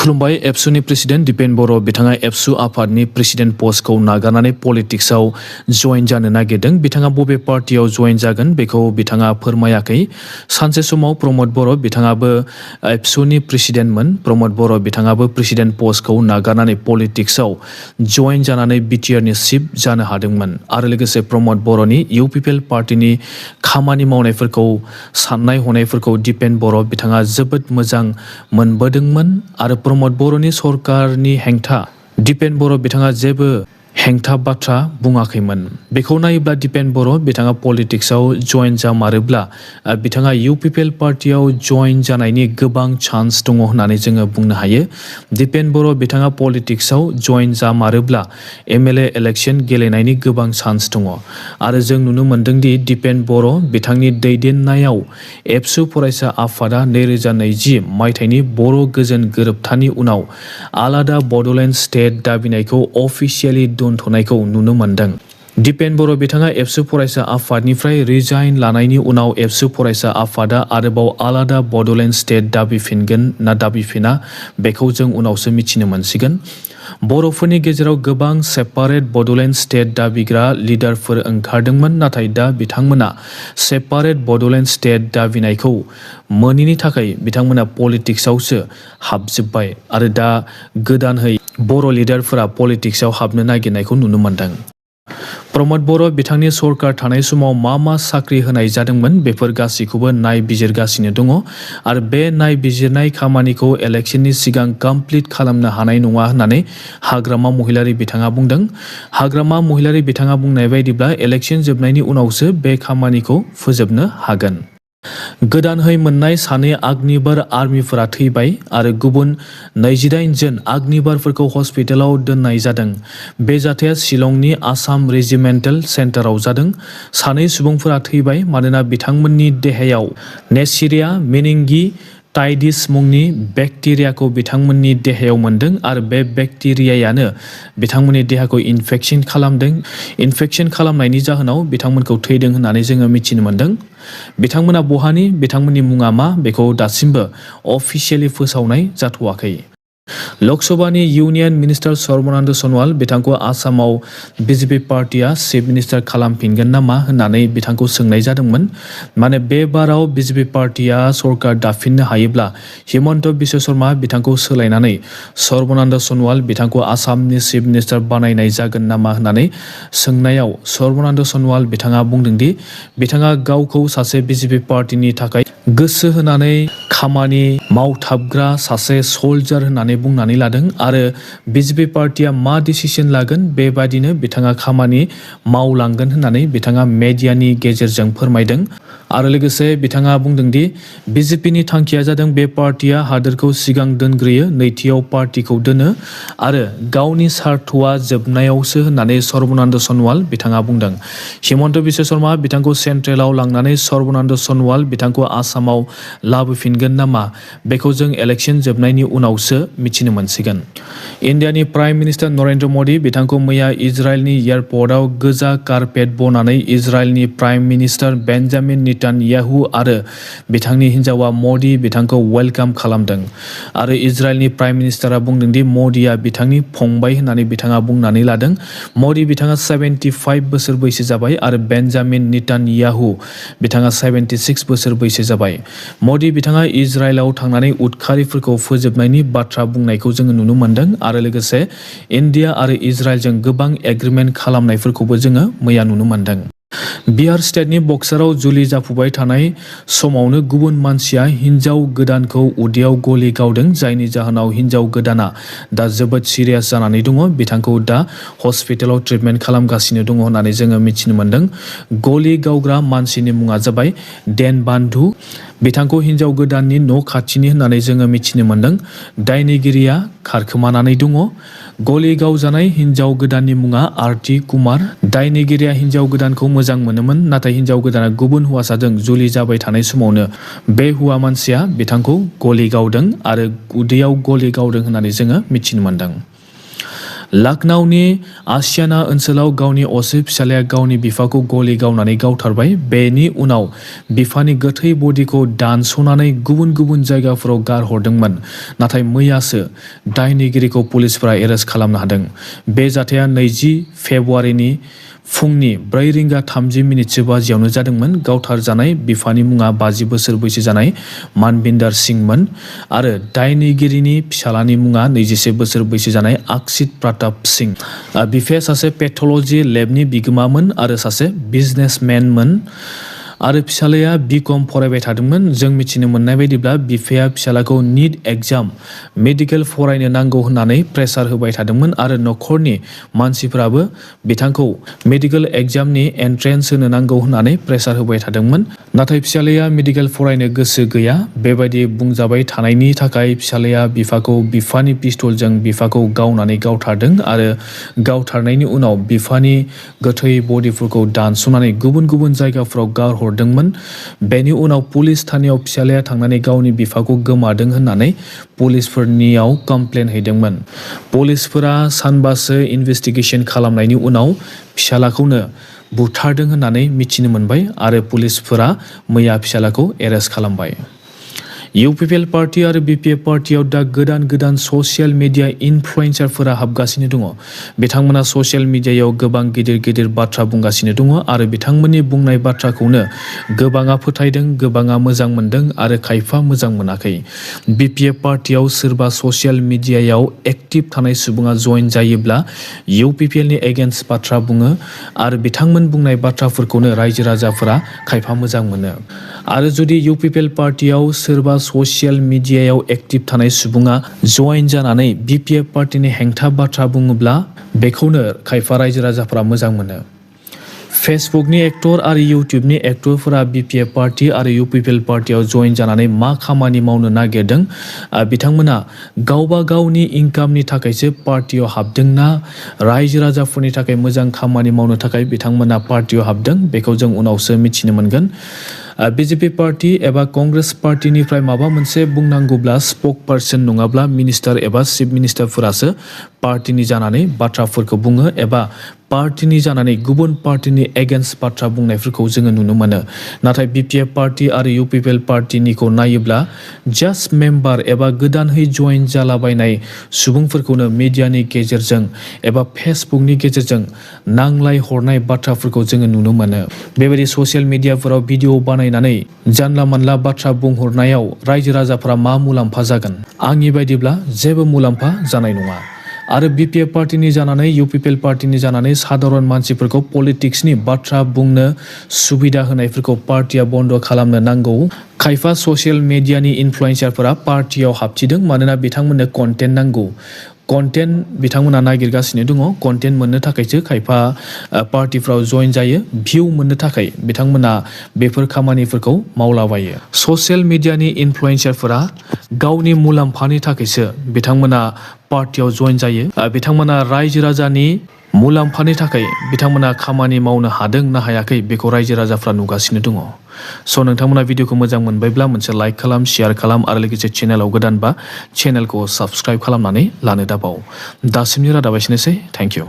खुलुमबाय। एबसुनि प्रेसिडेन्ट दिपेन बर' बिथाङा एबसु आफादनि प्रेसिडेन्ट पस्टखौ नागारनानै पलिटिक्सआव जइन जानो नागिरदों। बिथाङा बबे पार्टियाव जइन जागोन बेखौ बिथाङा फोरमायाखै। सानसे समाव प्रमद बर' बिथाङाबो एबसुनि प्रेसिडेन्टमोन। प्रमद बर' बिथाङाबो प्रेसिडेन्ट पस्टखौ नागारनानै पलिटिक्सआव जइन जानानै बिटिआरनि चिफ जानो हादोंमोन आरो लोगोसे प्रमद बर'नि इउपिपिएल पार्टिनि खामानि मावनायफोरखौ साननाय हनायफोरखौ दिपेन बर' बिथाङा जोबोद मोजां मोनबोदोंमोन आरो प्रमद बर'नि सरकारनि हेंथा दिपेन बर' बिथाङा जेबो हेंथा बाथ्रा बुङाखैमोन। बेखौ नायोब्ला दिपेन बर' बिथाङा पलिटिक्सआव जइन जामारोब्ला बिथाङा इउपिपिएल पार्टियाव जइन जानायनि गोबां चान्स दङ होननानै जोङो बुंनो हायो। दिपेन बर' बिथाङा पलिटिक्सआव जइन जामारोब्ला एमएलए इलेक्शन गेलेनायनि गोबां चान्स दङ आरो जों नुनो मोन्दोंदि दिपेन बर' बिथांनि दैदेननायाव एबसु फरायसा आफादा 2020 मायथाइनि बर' गोजोन गोरोबथानि उनाव आलादा बड'लेण्ड स्टेट दाबिनायखौ अफिसियेलि दोनथ'नायखौ नुनो मोन्दों। दिपेन बर' बिथाङा एबसु फरायसा आफादनिफ्राय रिजाइन लानायनि उनाव एबसु फरायसा आफादा आरोबाव आलादा बड'लेण्ड स्टेट दाबिफिनगोन ना दाबिफिना बेखौ जों उनावसो मिथिनो मोनसिगोन। बर'फोरनि गेजेराव गोबां सेपारेट बड'लेण्ड स्टेट दाबिग्रा लिडारफोर ओंखारदोंमोन, नाथाय दा बिथांमोना सेपारेट बड'लेण्ड स्टेट दाबिनायखौ मोनैनि थाखाय बिथांमोना पलिटिक्सआवसो हाबजोब्बाय आरो दा गोदानहै बर' लिडारफोरा पलिटिक्सआव हाबनो नागिरनायखौ नुनो मोन्दों। प्रमद बर' बिथांनि सरकार थानाय समाव मा साख्रि होनाय जादोंमोन बेफोर गासैखौबो नायबिजिरगासिनो दङ आरो बे नायबिजिरनाय खामानिखौ इलेक्शननि सिगां कमप्लिट खालामनो हानाय नङा होननानै हाग्रामा महिलारि बिथाङा बुंदों। हाग्रामा महिलारि बिथाङा बुंनाय बायदिब्ला इलेक्शन जोबनायनि उनावसो बे खामानिखौ फोजोबनो हागोन। गोदानहै मोननाय सानै अग्निबार आर्मिफोरा थैबाय आरो गुबुन 28 जन अग्निबारफोरखौ हस्पिटालाव दोननाय जादों। बे जाथाया शिलंनि आसाम रेजिमेन्टेल सेन्टाराव जादों। सानै सुबुंफोरा थैबाय मानोना बिथांमोननि देहायाव नेसिरिया मेनिंगिटाइडिस मुंनि बेक्टेरियाखौ बिथांमोननि देहायाव मोनदों आरो बे बेक्टेरियायानो बिथांमोननि देहाखौ इनफेक्शन खालामदों। इनफेक्शन खालामनायनि जाहोनाव बिथांमोनखौ थैदों होननानै जोङो मिथिनो मोन्दों। बिथांमोना बहानि, बिथांमोननि मुङा मा बेखौ दासिमबो अफिसियेलि फोसावनाय जाथ'वाखै। लकसभानि इउनियन मिनिस्टार सर्बानन्द सन'वाल बिथांखौ आसामाव बिजेपि पार्टिया चिफ मिनिस्टार खालामफिनगोन नामा होननानै बिथांखौ सोंनाय जादोंमोन। माने बे बाराव बिजेपि पार्टिया सरकार दाफिननो हायोब्ला हिमन्त बिश्व शर्मा बिथांखौ सोलायनानै सर्बानन्द सन'वाल बिथांखौ आसामनि चिफ मिनिस्टार बानायनाय जागोन नामा होननानै सोंनायाव सर्बानन्द सन'वाल बिथाङा बुंदोंदि बिथाङा गावखौ सासे बिजेपि पार्टिनि थाखाय गोसो होनानै खामानि मावथाबग्रा सासे सल्जार होननानै बुंनानै लादों आरो बिजेपि पार्टिया मा डिसिसन लागोन बेबादिनो बिथाङा खामानि मावलांगोन होननानै बिथाङा मेडियानि गेजेरजों फोरमायदों आरो लोगोसे बिथाङा बुंदोंदि बिजेपिनि थांखिया जादों बे पार्टिया हादोरखौ सिगां दोनग्रोयो, नैथियाव पार्टिखौ दोनो आरो गावनि सार्थ'आ जोबनायावसो होननानै सर्बानन्द सन'वाल बिथाङा बुंदों। हिमन्त बिश्व शर्मा बिथांखौ सेन्ट्रेलाव लांनानै सर्बानन्द सन'वाल बिथांखौ आसामाव लाबोफिनगोन नामा बेखौ जों इलेक्शन जोबनायनि उनावसो मिथिनो मोनसिगोन। इन्डियानि प्राइम मिनिस्टार नरेन्द्र मदि बिथांखौ मैया इजराइलनि एयारपर्टआव गोजा कारपेट बनानै इजराइलनि प्राइम मिनिस्टार बेन्जामिन नेतान्याहु आरो बिथांनि हिन्जावा मदि बिथांखौ वेलकाम खालामदों आरो इजराइलनि प्राइम मिनिस्टारा बुंदोंदि मदिया बिथांनि फंबाय होननानै बिथाङा बुंनानै लादों। मदि बिथाङा 75 बोसोर बैसो जाबाय आरो बेन्जामिन नेतान्याहु बिथाङा 76 बोसोर बैसो जाबाय। मदि बिथाङा इजराइलाव थांनानै उदखारिफोरखौ फोजोबनायनि बाथ्रा बुंनायखौ जोङो नुनो मोन्दों आरो लोगोसे इन्डिया आरो इजराइलजों गोबां एग्रिमेन्ट खालामनायफोरखौबो जोङो मैया नुनो मोन्दों। बिहार स्टेटनि बक्साराव जुलि जाफुबाय थानाय समावनो गुबुन मानसिया हिन्जाव गोदानखौ उदैयाव गलि गावदों, जायनि जाहोनाव हिन्जाव गोदाना दा जोबोद सिरियास जानानै दङ। बिथांखौ दा हस्पिटालाव ट्रिटमेन्ट खालामगासिनो दङ होननानै जोङो मिथिनो मोन्दों। गलि गावग्रा मानसिनि मुङा जाबाय देन बान्धु। बिथांखौ हिन्जाव गोदाननि न' खाथिनि होननानै जोङो मिथिनो मोन्दों। दायनिगिरिया खारखोमानानै दङ। गलि गावजानाय हिन्जाव गोदाननि मुङा आरती कुमार। दायनिगिरिया हिन्जाव गोदानखौ मोजां मोनोमोन, नाथाय हिन्जाव गोदाना गुबुन हौवासाजों जुलि जाबाय थानाय समावनो बे हौवा मानसिया बिथांखौ गलि गावदों आरो उदैयाव गलि गावदों होननानै जोङो मिथिनो मोन्दों। लाखनौनि आशियाना ओनसोलाव गावनि असे फिसालाया गावनि बिफाखौ गलि गावनानै गावथारबाय। बेनि उनाव बिफानि गोथै बडिखौ दानस'नानै गुबुन गुबुन जायगाफोराव गारहरदोंमोन। नाथाय मैयासो दायनिगिरिखौ पुलिसफोरा एरेस्ट खालामनो हादों। बे जाथाया 20 फेब्रुआरिनि फुंनि 4:30 बाजियावनो जादोंमोन। गावथारजानाय बिफानि मुङा 50 बोसोर बैसो जानाय मानबिन्दार सिंमोन आरो दायनिगिरिनि फिसालानि मुङा 21 बोसोर बैसो जानाय अक्षित प्रताप सिं। बिफाया सासे पेथलजि लेबनि बिगोमामोन आरो सासे बिजनेसमेनमोन आरो फिसालाया बिकम फरायबाय थादोंमोन। जों मिथिनो मोननाय बायदिब्ला बिफाया फिसालाखौ नीट एग्जाम मेडिकेल फरायनो नांगौ होननानै प्रेसार होबाय थादोंमोन आरो नखरनि मानसिफोराबो बिथांखौ मेडिकेल एग्जामनि एन्ट्रेन्स होनो नांगौ होननानै प्रेसार होबाय थादोंमोन। नाथाय फिसालाया मेडिकेल फरायनो गोसो गैया। बेबायदि बुंजाबाय थानायनि थाखाय फिसालाया बिफाखौ बिफानि पिस्तलजों बिफाखौ गावनानै गावथारदों आरो गावथारनायनि उनाव बिफानि गोथै बडिफोरखौ दानस'नानै गुबुन गुबुन जायगाफोराव गारहरदोंमोन। बेनि उनाव पुलिस थानायाव फिसालाया थांनानै गावनि बिफाखौ गोमादों होननानै पुलिसफोरनियाव कमप्लेन हैदोंमोन। पुलिसफोरा सानबासो इनभेस्टिगेसन खालामनायनि उनाव फिसालाखौनो बुथारदों होननानै मिथिनो मोनबाय आरो पुलिसफोरा मैया फिसालाखौ एरेस्ट खालामबाय। इउपिपिएल पार्टी आरो बिपिएफ पार्टीयाव दा गोदान ससियेल मिडिया इनफ्लुएन्सारफोरा हाबगासिनो दङ। बिथांमोना ससियेल मिडियायाव गोबां गिदिर बाथ्रा बुंगासिनो दङ आरो बिथांमोननि बुंनाय बाथ्राखौनो गोबाङा फोथायदों, गोबाङा मोजां मोनदों आरो खायफा मोजां मोनाखै। बिपिएफ पार्टीयाव सोरबा ससियेल मिडियायाव एक्टिभ थानाय सुबुङा जइन जायोब्ला इउपिपिएलनि एगेन्स्ट बाथ्रा बुङो आरो बिथांमोन बुंनाय बाथ्राफोरखौनो रायजो राजाफोरा खायफा मोजां मोनो। आरो जुदि इउपिपिएल पार्टीयाव सोरबा ससियेल मिडियायाव एक्टिभ थानाय सुबुङा जइन जानानै बिपिएफ पार्टीनि हेंथा बाथ्रा बुङोब्ला बेखौनो खायफा रायजो राजाफोरा मोजां मोनो। फेसबुकनि एक्टर आरो इउटिउबनि एक्टरफोरा बिपिएफ पार्टी आरो इउपिपिएल पार्टीयाव जइन जानानै मा खामानि मावनो नागिरदों? बिथांमोना गावबा गावनि इनकामनि थाखायसो पार्टीयाव हाबदोंना रायजो राजाफोरनि थाखाय मोजां खामानि मावनो थाखाय बिथांमोना पार्टीयाव हाबदों? बेखौ जों उनावसो मिथिनो मोनगोन। बिजेपि पार्टी एबा कंग्रेस पार्टीनिफ्राय माबा मोनसे बुंनांगौब्ला स्पोक पार्सन नङाब्ला मिनिस्टार एबा चिफ मिनिस्टारफोरासो पार्टीनि जानानै बाथ्राफोरखौ बुङो एबा पार्टीनि जानानै गुबुन पार्टीनि एगेन्स्ट बाथ्रा बुंनायफोरखौ जोङो नुनो मोनो। नाथाय बिपिएफ पार्टी आरो इउपिपिएल पार्टीनिखौ नायोब्ला जास्ट मेम्बार एबा गोदानहै जइन जालाबायनाय सुबुंफोरखौनो मिडियानि गेजेरजों एबा फेसबुकनि गेजेरजों नांलाय हरनाय बाथ्राफोरखौ जोङो नुनो मोनो। बेबायदि ससियेल मिडियाफोराव भिडिअ बानायनानै जानला मानला बाथ्रा बुंहरनायाव रायजो राजाफोरा मा मुलाम्फा जागोन? आंनि बायदिब्ला जेबो मुलाम्फा जानाय नङा। आरो बिपिएफ पार्टीनि जानानै इउपिपिएल पार्टीनि जानानै साधारन मानसिफोरखौ पलिटिक्सनि बाथ्रा बुंनो सुबिदा होनायफोरखौ पार्टीया बन्द खालामनो नांगौ। खायफा ससियेल मिडियानि इनफ्लुएन्सारफोरा पार्टीयाव हाबथिदों मानोना बिथांमोननो कन्टेन्ट नांगौ। कन्टेन्ट बिथांमोना नागिरगासिनो दङ। कन्टेन्ट मोननो थाखायसो खायफा पार्टीफ्राव जइन जायो। भिउ मोननो थाखाय बिथांमोना बेफोर खामानिफोरखौ मावलाबायो। ससियेल मिडियानि इनफ्लुएन्सारफोरा गावनि मुलाम्फानि थाखायसो बिथांमोना पार्टीयाव जइन जायो। बिथांमोना रायजो राजानि मुलाम्फानि थाखाय बिथांमोना खामानि मावनो हादों ना हायाखै बेखौ रायजो राजाफ्रा नुगासिनो दङ। स' नोंथांमोना भिडिअखौ मोजां मोनबायब्ला मोनसे लाइक खालाम, शेयार खालाम आरो लोगोसे चेनेलाव गोदानबा चेनेलखौ साबस्क्राइब खालामनानै लानो दाबाव। दासिमनि रादाबा एसेनोसै। Thank you.